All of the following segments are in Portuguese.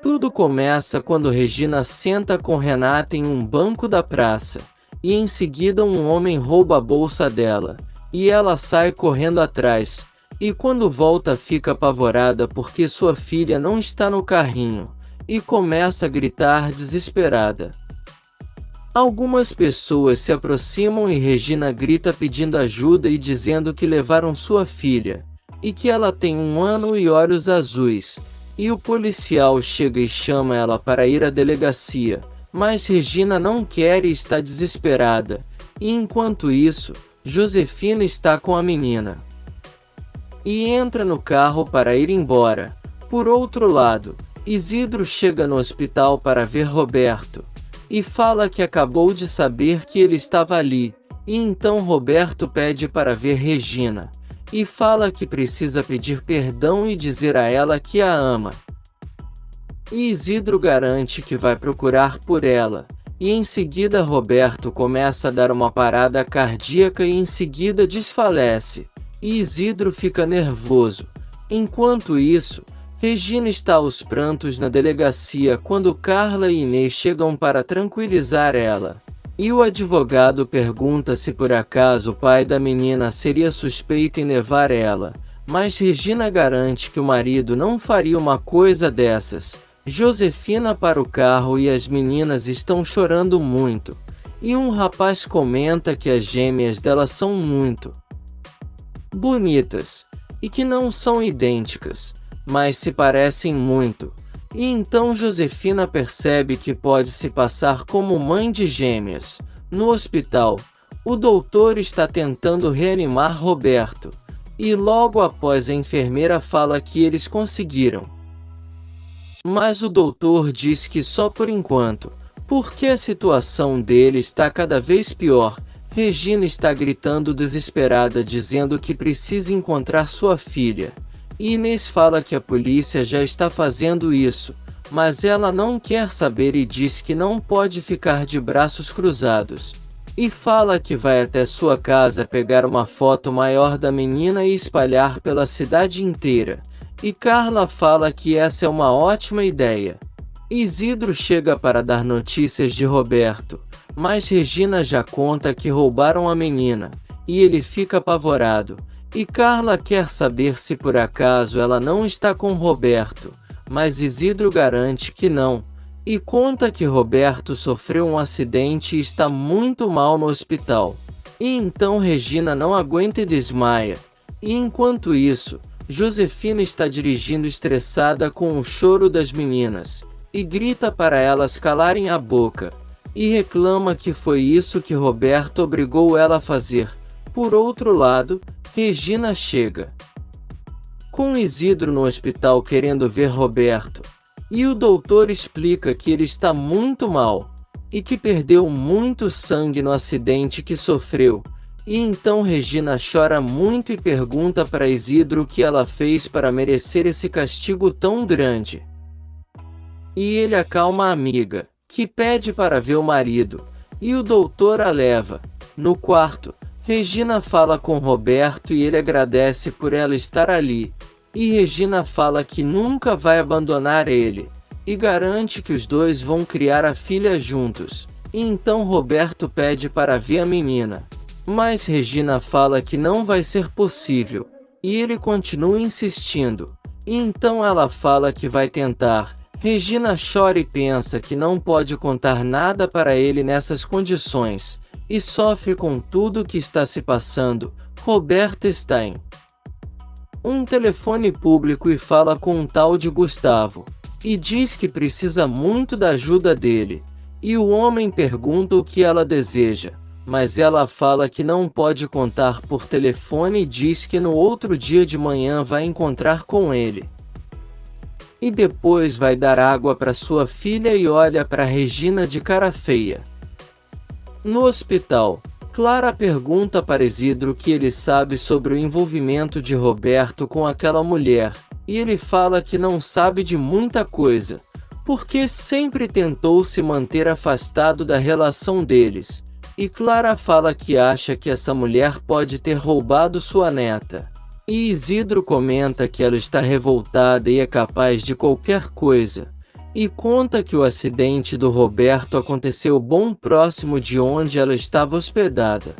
Tudo começa quando Regina senta com Renata em um banco da praça, e em seguida um homem rouba a bolsa dela, e ela sai correndo atrás, e quando volta fica apavorada porque sua filha não está no carrinho, e começa a gritar desesperada. Algumas pessoas se aproximam e Regina grita pedindo ajuda e dizendo que levaram sua filha, e que ela tem 1 ano e olhos azuis. E o policial chega e chama ela para ir à delegacia, mas Regina não quer e está desesperada, e enquanto isso, Josefina está com a menina. E entra no carro para ir embora. Por outro lado, Isidro chega no hospital para ver Roberto, e fala que acabou de saber que ele estava ali, e então Roberto pede para ver Regina. E fala que precisa pedir perdão e dizer a ela que a ama. E Isidro garante que vai procurar por ela, e em seguida Roberto começa a dar uma parada cardíaca e em seguida desfalece, e Isidro fica nervoso. Enquanto isso, Regina está aos prantos na delegacia quando Carla e Inês chegam para tranquilizar ela. E o advogado pergunta se por acaso o pai da menina seria suspeito em levar ela, mas Regina garante que o marido não faria uma coisa dessas. Josefina para o carro e as meninas estão chorando muito, e um rapaz comenta que as gêmeas dela são muito bonitas, e que não são idênticas, mas se parecem muito. E então Josefina percebe que pode se passar como mãe de gêmeas. No hospital, o doutor está tentando reanimar Roberto, e logo após a enfermeira fala que eles conseguiram. Mas o doutor diz que só por enquanto, porque a situação dele está cada vez pior. Regina está gritando desesperada dizendo que precisa encontrar sua filha. E Inês fala que a polícia já está fazendo isso, mas ela não quer saber e diz que não pode ficar de braços cruzados. E fala que vai até sua casa pegar uma foto maior da menina e espalhar pela cidade inteira. E Carla fala que essa é uma ótima ideia. Isidro chega para dar notícias de Roberto, mas Regina já conta que roubaram a menina, e ele fica apavorado. E Carla quer saber se por acaso ela não está com Roberto, mas Isidro garante que não, e conta que Roberto sofreu um acidente e está muito mal no hospital. E então Regina não aguenta e desmaia. E enquanto isso, Josefina está dirigindo estressada com o choro das meninas, e grita para elas calarem a boca, e reclama que foi isso que Roberto obrigou ela a fazer. Por outro lado, Regina chega com Isidro no hospital querendo ver Roberto, e o doutor explica que ele está muito mal, e que perdeu muito sangue no acidente que sofreu. E então Regina chora muito e pergunta para Isidro o que ela fez para merecer esse castigo tão grande. E ele acalma a amiga, que pede para ver o marido, e o doutor a leva. No quarto, Regina fala com Roberto e ele agradece por ela estar ali. E Regina fala que nunca vai abandonar ele, e garante que os dois vão criar a filha juntos. E então Roberto pede para ver a menina. Mas Regina fala que não vai ser possível, e ele continua insistindo. E então ela fala que vai tentar. Regina chora e pensa que não pode contar nada para ele nessas condições, e sofre com tudo o que está se passando. Roberto está em um telefone público e fala com um tal de Gustavo, e diz que precisa muito da ajuda dele. E o homem pergunta o que ela deseja, mas ela fala que não pode contar por telefone e diz que no outro dia de manhã vai encontrar com ele. E depois vai dar água para sua filha e olha para Regina de cara feia. No hospital, Clara pergunta para Isidro o que ele sabe sobre o envolvimento de Roberto com aquela mulher, e ele fala que não sabe de muita coisa, porque sempre tentou se manter afastado da relação deles. E Clara fala que acha que essa mulher pode ter roubado sua neta. E Isidro comenta que ela está revoltada e é capaz de qualquer coisa. e conta que o acidente do Roberto aconteceu bem próximo de onde ela estava hospedada.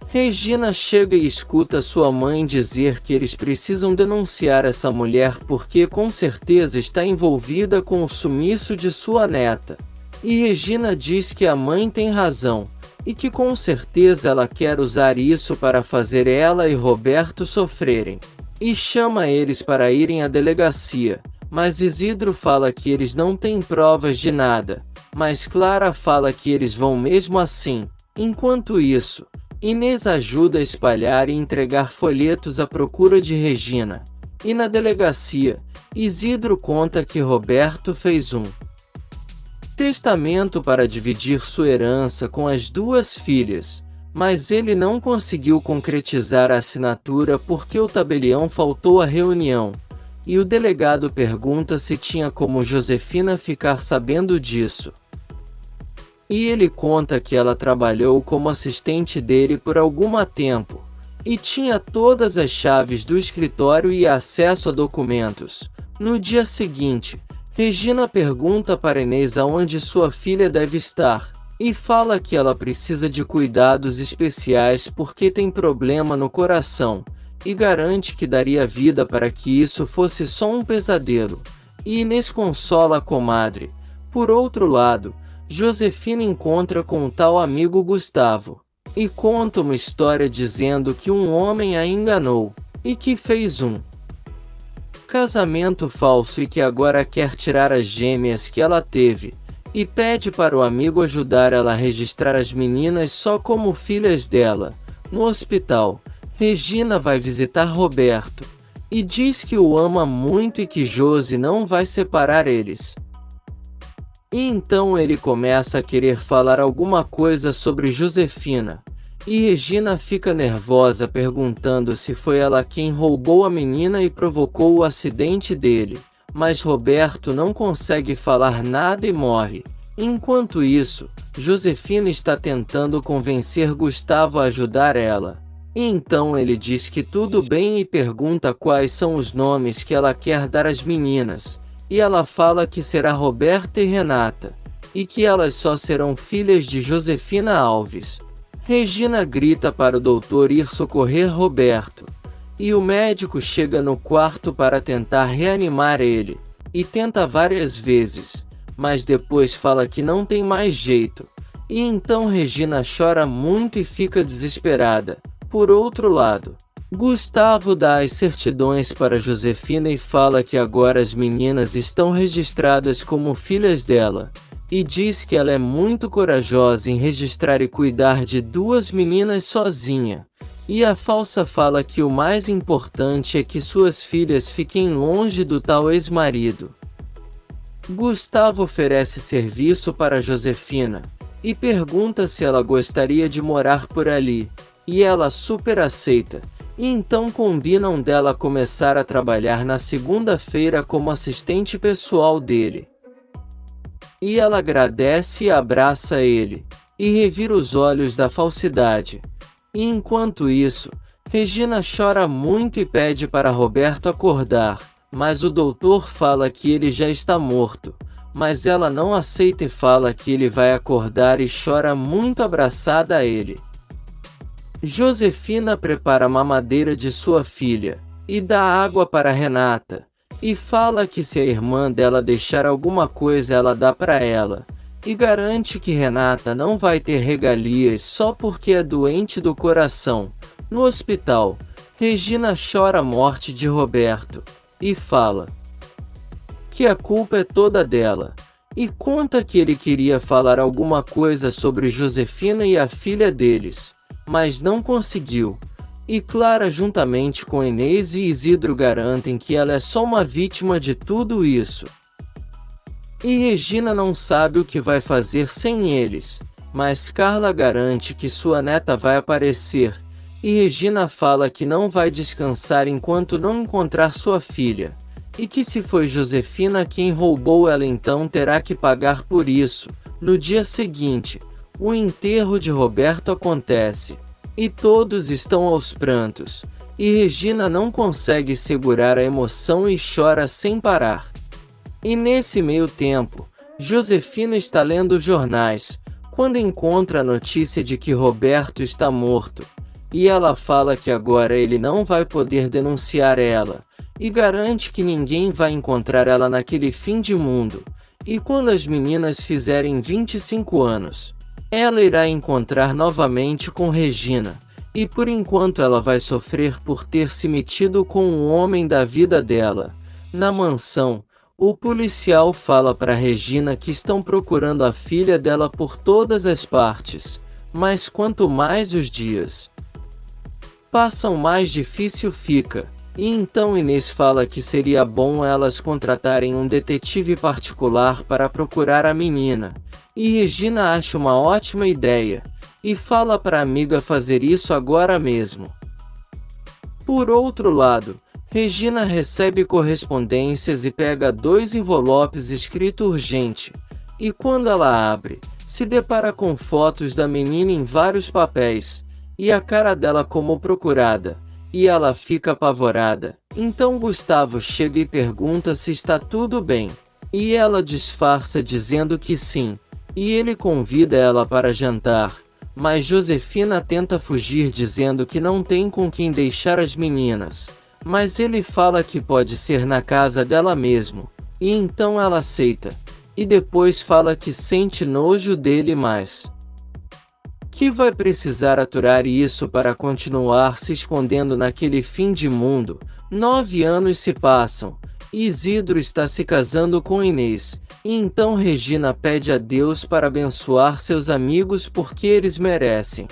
Regina chega e escuta sua mãe dizer que eles precisam denunciar essa mulher porque com certeza está envolvida com o sumiço de sua neta. E Regina diz que a mãe tem razão, e que com certeza ela quer usar isso para fazer ela e Roberto sofrerem. E chama eles para irem à delegacia, mas Isidro fala que eles não têm provas de nada, mas Clara fala que eles vão mesmo assim. Enquanto isso, Inês ajuda a espalhar e entregar folhetos à procura de Regina. E na delegacia, Isidro conta que Roberto fez um testamento para dividir sua herança com as duas filhas, mas ele não conseguiu concretizar a assinatura porque o tabelião faltou à reunião, e o delegado pergunta se tinha como Josefina ficar sabendo disso. E ele conta que ela trabalhou como assistente dele por algum tempo, e tinha todas as chaves do escritório e acesso a documentos. No dia seguinte, Regina pergunta para Inês aonde sua filha deve estar, e fala que ela precisa de cuidados especiais porque tem problema no coração, e garante que daria vida para que isso fosse só um pesadelo. E Inês consola a comadre. Por outro lado, Josefina encontra com o tal amigo Gustavo, e conta uma história dizendo que um homem a enganou, e que fez um casamento falso e que agora quer tirar as gêmeas que ela teve, e pede para o amigo ajudar ela a registrar as meninas só como filhas dela. No hospital, Regina vai visitar Roberto, e diz que o ama muito e que Josi não vai separar eles. E então ele começa a querer falar alguma coisa sobre Josefina, e Regina fica nervosa perguntando se foi ela quem roubou a menina e provocou o acidente dele, mas Roberto não consegue falar nada e morre. Enquanto isso, Josefina está tentando convencer Gustavo a ajudar ela. E então ele diz que tudo bem e pergunta quais são os nomes que ela quer dar às meninas. E ela fala que será Roberta e Renata, e que elas só serão filhas de Josefina Alves. Regina grita para o doutor ir socorrer Roberto, e o médico chega no quarto para tentar reanimar ele, e tenta várias vezes, mas depois fala que não tem mais jeito, e então Regina chora muito e fica desesperada. Por outro lado, Gustavo dá as certidões para Josefina e fala que agora as meninas estão registradas como filhas dela, e diz que ela é muito corajosa em registrar e cuidar de duas meninas sozinha. E a falsa fala que o mais importante é que suas filhas fiquem longe do tal ex-marido. Gustavo oferece serviço para Josefina, e pergunta se ela gostaria de morar por ali, e ela super aceita. E então combinam dela começar a trabalhar na segunda-feira como assistente pessoal dele. E ela agradece e abraça ele, e revira os olhos da falsidade. E enquanto isso, Regina chora muito e pede para Roberto acordar, mas o doutor fala que ele já está morto, mas ela não aceita e fala que ele vai acordar e chora muito abraçada a ele. Josefina prepara a mamadeira de sua filha, e dá água para Renata, e fala que se a irmã dela deixar alguma coisa ela dá para ela, e garante que Renata não vai ter regalias só porque é doente do coração. No hospital, Regina chora a morte de Roberto, e fala que a culpa é toda dela, e conta que ele queria falar alguma coisa sobre Josefina e a filha deles, mas não conseguiu, e Clara juntamente com Inês e Isidro garantem que ela é só uma vítima de tudo isso. E Regina não sabe o que vai fazer sem eles, mas Carla garante que sua neta vai aparecer, e Regina fala que não vai descansar enquanto não encontrar sua filha, e que se foi Josefina quem roubou ela então terá que pagar por isso. No dia seguinte, o enterro de Roberto acontece, e todos estão aos prantos, e Regina não consegue segurar a emoção e chora sem parar. E nesse meio tempo, Josefina está lendo jornais, quando encontra a notícia de que Roberto está morto. E ela fala que agora ele não vai poder denunciar ela, e garante que ninguém vai encontrar ela naquele fim de mundo. E quando as meninas fizerem 25 anos, ela irá encontrar novamente com Regina, e por enquanto ela vai sofrer por ter se metido com o homem da vida dela. Na mansão, o policial fala para Regina que estão procurando a filha dela por todas as partes, mas quanto mais os dias passam, mais difícil fica. E então Inês fala que seria bom elas contratarem um detetive particular para procurar a menina. E Regina acha uma ótima ideia, e fala para a amiga fazer isso agora mesmo. Por outro lado, Regina recebe correspondências e pega 2 envelopes escrito urgente, e quando ela abre, se depara com fotos da menina em vários papéis, e a cara dela como procurada, e ela fica apavorada. Então Gustavo chega e pergunta se está tudo bem, e ela disfarça dizendo que sim, e ele convida ela para jantar, mas Josefina tenta fugir dizendo que não tem com quem deixar as meninas, mas ele fala que pode ser na casa dela mesmo, e então ela aceita, e depois fala que sente nojo dele, mas que vai precisar aturar isso para continuar se escondendo naquele fim de mundo. 9 anos se passam, e Isidro está se casando com Inês, e então Regina pede a Deus para abençoar seus amigos porque eles merecem.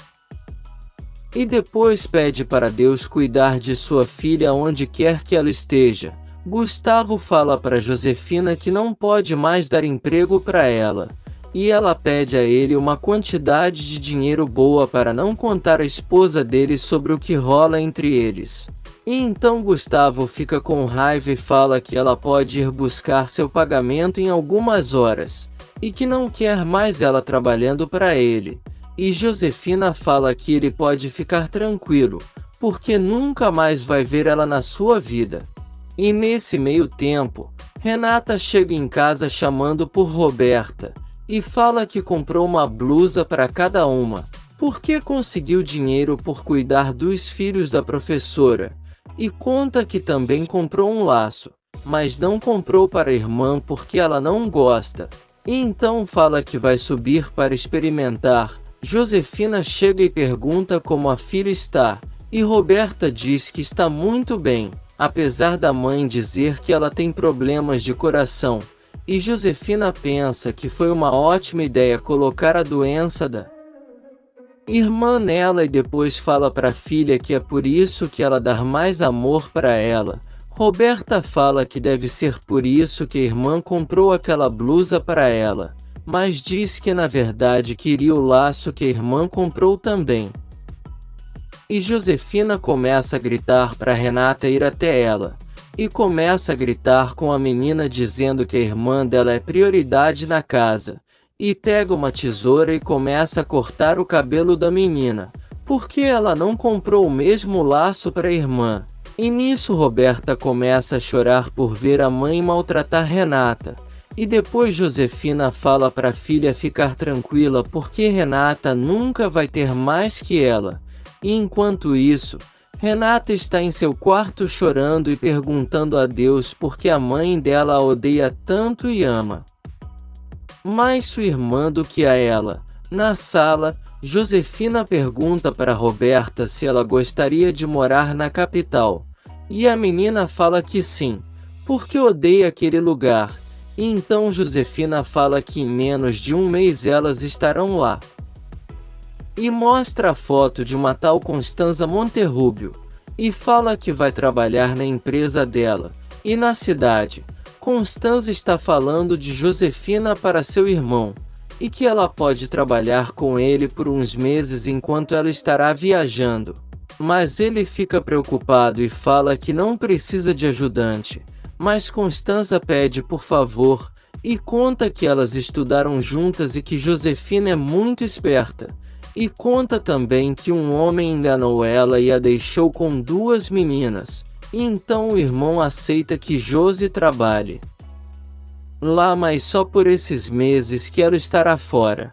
E depois pede para Deus cuidar de sua filha onde quer que ela esteja. Gustavo fala para Josefina que não pode mais dar emprego para ela, e ela pede a ele uma quantidade de dinheiro boa para não contar à esposa dele sobre o que rola entre eles. E então Gustavo fica com raiva e fala que ela pode ir buscar seu pagamento em algumas horas, e que não quer mais ela trabalhando para ele. E Josefina fala que ele pode ficar tranquilo, porque nunca mais vai ver ela na sua vida. E nesse meio tempo, Renata chega em casa chamando por Roberta, e fala que comprou uma blusa para cada uma, porque conseguiu dinheiro por cuidar dos filhos da professora, e conta que também comprou um laço, mas não comprou para a irmã porque ela não gosta, e então fala que vai subir para experimentar. Josefina chega e pergunta como a filha está, e Roberta diz que está muito bem, apesar da mãe dizer que ela tem problemas de coração. E Josefina pensa que foi uma ótima ideia colocar a doença da irmã nela e depois fala para a filha que é por isso que ela dá mais amor para ela. Roberta fala que deve ser por isso que a irmã comprou aquela blusa para ela, mas diz que na verdade queria o laço que a irmã comprou também. E Josefina começa a gritar para Renata ir até ela. E começa a gritar com a menina dizendo que a irmã dela é prioridade na casa, e pega uma tesoura e começa a cortar o cabelo da menina, porque ela não comprou o mesmo laço para a irmã. E nisso Roberta começa a chorar por ver a mãe maltratar Renata, e depois Josefina fala para a filha ficar tranquila porque Renata nunca vai ter mais que ela. E enquanto isso, Renata está em seu quarto chorando e perguntando a Deus porque a mãe dela a odeia tanto e ama mais sua irmã do que a ela. Na sala, Josefina pergunta para Roberta se ela gostaria de morar na capital, e a menina fala que sim, porque odeia aquele lugar, e então Josefina fala que em menos de um mês elas estarão lá. E mostra a foto de uma tal Constanza Monterrubio, e fala que vai trabalhar na empresa dela. E na cidade, Constanza está falando de Josefina para seu irmão, e que ela pode trabalhar com ele por uns meses enquanto ela estará viajando. Mas ele fica preocupado e fala que não precisa de ajudante, mas Constanza pede por favor, e conta que elas estudaram juntas e que Josefina é muito esperta. E conta também que um homem enganou ela e a deixou com 2 meninas, e então o irmão aceita que Josi trabalhe lá, mas só por esses meses que ela estará fora.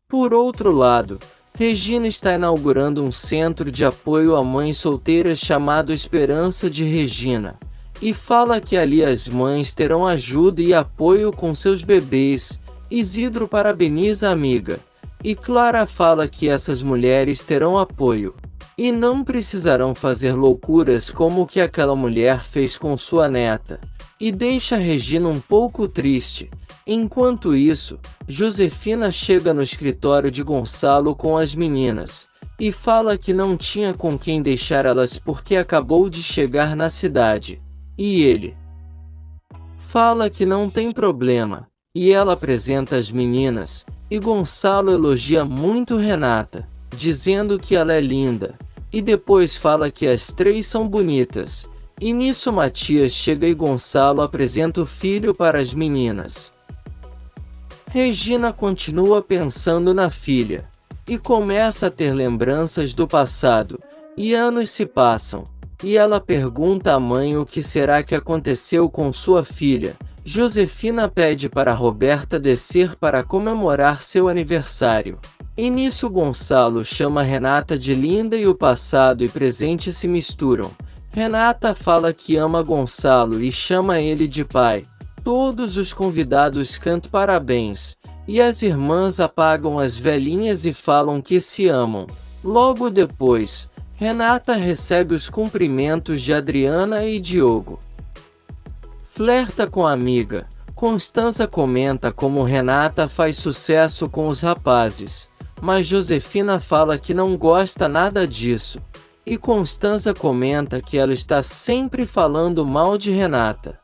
Por outro lado, Regina está inaugurando um centro de apoio a mães solteiras chamado Esperança de Regina, e fala que ali as mães terão ajuda e apoio com seus bebês. Isidro parabeniza a amiga, e Clara fala que essas mulheres terão apoio, e não precisarão fazer loucuras como o que aquela mulher fez com sua neta, e deixa Regina um pouco triste. Enquanto isso, Josefina chega no escritório de Gonçalo com as meninas, e fala que não tinha com quem deixar elas porque acabou de chegar na cidade. E ele fala que não tem problema, e ela apresenta as meninas, e Gonçalo elogia muito Renata, dizendo que ela é linda, e depois fala que as três são bonitas. E nisso Matias chega e Gonçalo apresenta o filho para as meninas. Regina continua pensando na filha, e começa a ter lembranças do passado, e anos se passam, e ela pergunta à mãe o que será que aconteceu com sua filha. Josefina pede para Roberta descer para comemorar seu aniversário. E nisso Gonçalo chama Renata de linda e o passado e presente se misturam. Renata fala que ama Gonçalo e chama ele de pai. Todos os convidados cantam parabéns, e as irmãs apagam as velhinhas e falam que se amam. Logo depois, Renata recebe os cumprimentos de Adriana e Diogo. Flerta com a amiga. Constança comenta como Renata faz sucesso com os rapazes, mas Josefina fala que não gosta nada disso. E Constança comenta que ela está sempre falando mal de Renata,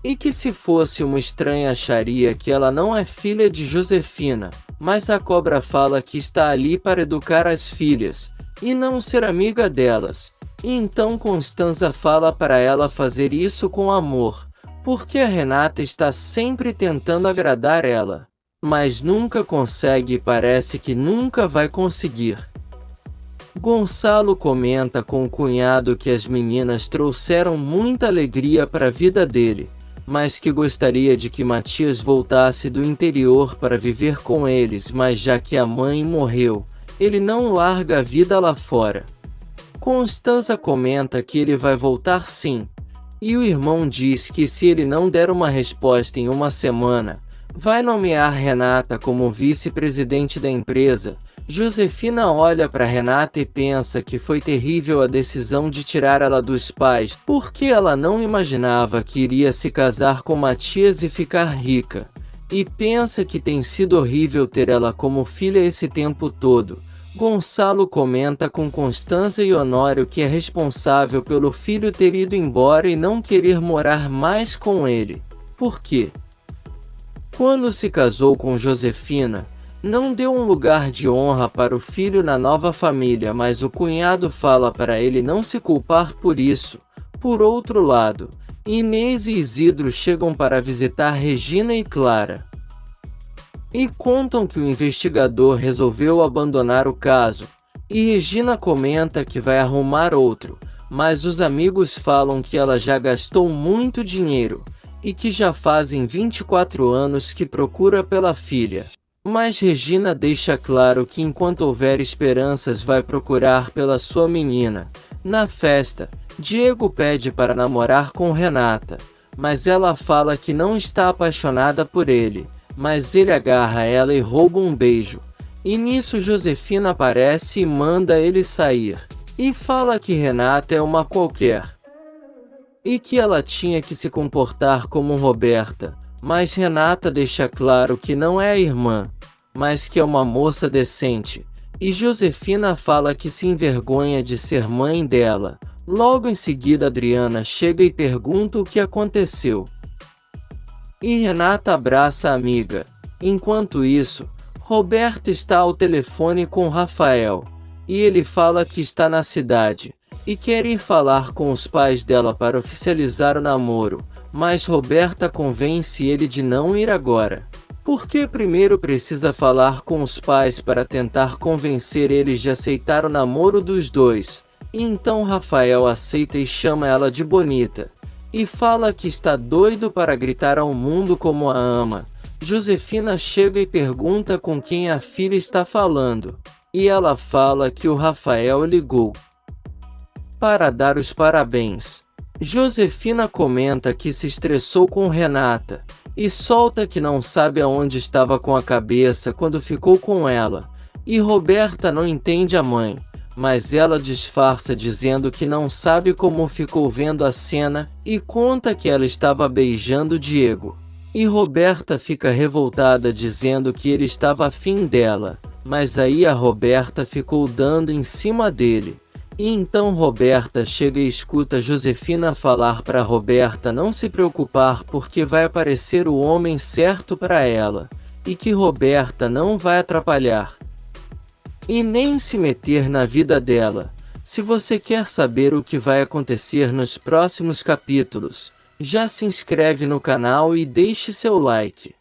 e que se fosse uma estranha acharia que ela não é filha de Josefina, mas a cobra fala que está ali para educar as filhas, e não ser amiga delas. E então Constança fala para ela fazer isso com amor, porque a Renata está sempre tentando agradar ela, mas nunca consegue e parece que nunca vai conseguir. Gonçalo comenta com o cunhado que as meninas trouxeram muita alegria para a vida dele, mas que gostaria de que Matias voltasse do interior para viver com eles, mas já que a mãe morreu, ele não larga a vida lá fora. Constança comenta que ele vai voltar sim, e o irmão diz que se ele não der uma resposta em uma semana, vai nomear Renata como vice-presidente da empresa. Josefina olha para Renata e pensa que foi terrível a decisão de tirar ela dos pais, porque ela não imaginava que iria se casar com Matias e ficar rica, e pensa que tem sido horrível ter ela como filha esse tempo todo. Gonçalo comenta com Constança e Honório que é responsável pelo filho ter ido embora e não querer morar mais com ele. Por quê? Quando se casou com Josefina, não deu um lugar de honra para o filho na nova família, mas o cunhado fala para ele não se culpar por isso. Por outro lado, Inês e Isidro chegam para visitar Regina e Clara, e contam que o investigador resolveu abandonar o caso, e Regina comenta que vai arrumar outro, mas os amigos falam que ela já gastou muito dinheiro, e que já fazem 24 anos que procura pela filha. Mas Regina deixa claro que enquanto houver esperanças vai procurar pela sua menina. Na festa, Diego pede para namorar com Renata, mas ela fala que não está apaixonada por ele, mas ele agarra ela e rouba um beijo. E nisso Josefina aparece e manda ele sair, e fala que Renata é uma qualquer, e que ela tinha que se comportar como Roberta. Mas Renata deixa claro que não é a irmã, mas que é uma moça decente, e Josefina fala que se envergonha de ser mãe dela. Logo em seguida Adriana chega e pergunta o que aconteceu, e Renata abraça a amiga. Enquanto isso, Roberta está ao telefone com Rafael, e ele fala que está na cidade, e quer ir falar com os pais dela para oficializar o namoro. Mas Roberta convence ele de não ir agora, porque primeiro precisa falar com os pais para tentar convencer eles de aceitar o namoro dos dois. E então Rafael aceita e chama ela de bonita. e fala que está doido para gritar ao mundo como a ama. Josefina chega e pergunta com quem a filha está falando, e ela fala que o Rafael ligou para dar os parabéns. Josefina comenta que se estressou com Renata, e solta que não sabe aonde estava com a cabeça quando ficou com ela, e Roberta não entende a mãe, mas ela disfarça dizendo que não sabe como ficou vendo a cena, e conta que ela estava beijando Diego. E Roberta fica revoltada dizendo que ele estava afim dela, mas aí a Roberta ficou dando em cima dele. E então Roberta chega e escuta Josefina falar para Roberta não se preocupar porque vai aparecer o homem certo para ela, e que Roberta não vai atrapalhar e nem se meter na vida dela. Se você quer saber o que vai acontecer nos próximos capítulos, já se inscreve no canal e deixe seu like.